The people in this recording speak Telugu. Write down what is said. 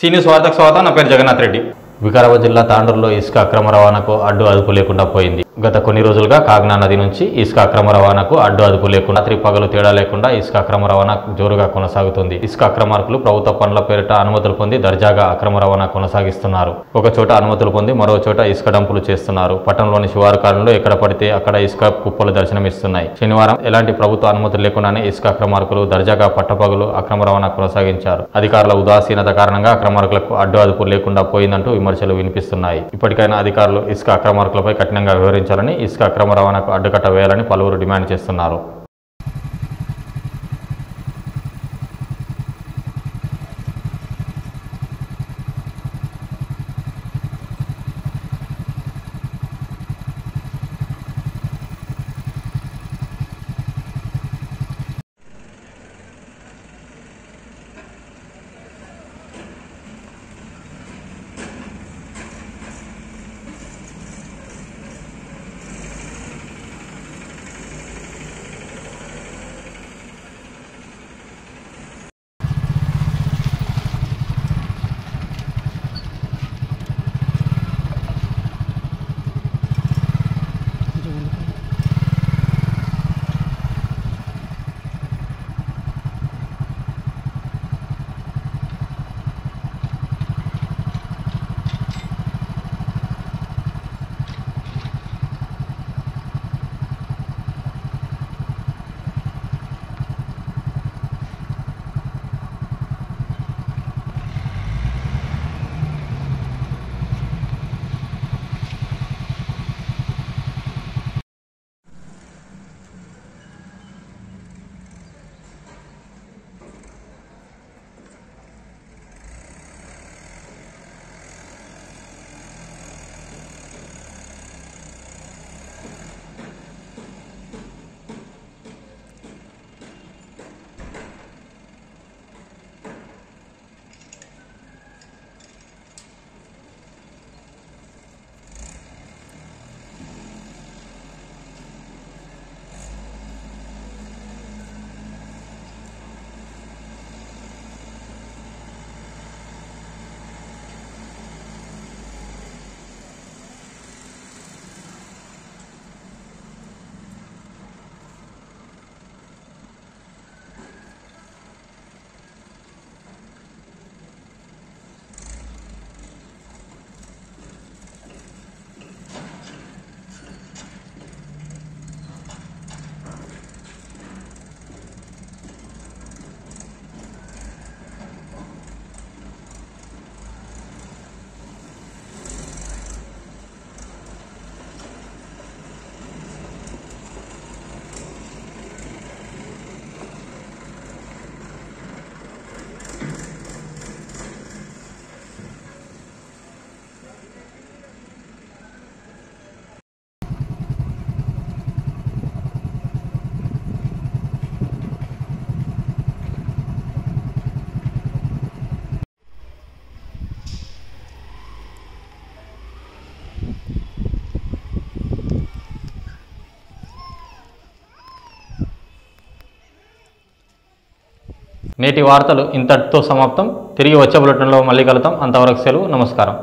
సీనియర్ స్వాగతం స్వాగతం నా పేరు జగన్నాథ్ రెడ్డి. వికారాబాద్ జిల్లా తాండూరులో ఇసుక అక్రమ రవాణాకు అడ్డు అదుపు లేకుండా పోయింది. గత కొన్ని రోజులుగా కాగ్నా నది నుంచి ఇసుక అక్రమ రవాణాకు అడ్డు అదుపు లేకుండా రాత్రి పగలు తేడా లేకుండా ఇసుక అక్రమ రవాణా జోరుగా కొనసాగుతుంది. ఇసుక అక్రమార్కులు ప్రభుత్వ పనుల పేరిట అనుమతులు పొంది దర్జాగా అక్రమ రవాణా కొనసాగిస్తున్నారు. ఒక చోట అనుమతులు పొంది మరో చోట ఇసుక డంపులు చేస్తున్నారు. పట్టణంలోని శివారు కాలంలో ఎక్కడ పడితే అక్కడ ఇసుక కుప్పలు దర్శనమిస్తున్నాయి. శనివారం ఎలాంటి ప్రభుత్వ అనుమతులు లేకుండానే ఇసుక అక్రమార్కులు దర్జాగా పట్టపగలు అక్రమ రవాణా కొనసాగించారు. అధికారుల ఉదాసీనత కారణంగా అక్రమార్కులకు అడ్డు అదుపు లేకుండా పోయిందంటూ విమర్శలు వినిపిస్తున్నాయి. ఇప్పటికైనా అధికారులు ఇసుక అక్రమార్కులపై కఠినంగా వ్యవహరించాలని, ఇసుక అక్రమ రవాణాకు అడ్డుకట్ట వేయాలని పలువురు డిమాండ్ చేస్తున్నారు. నేటి వార్తలు ఇంతటితో సమాప్తం. తిరిగి వచ్చే బులెటిన్లో మళ్ళీ కలుద్దాం. అంతవరకు సెలవు. నమస్కారం.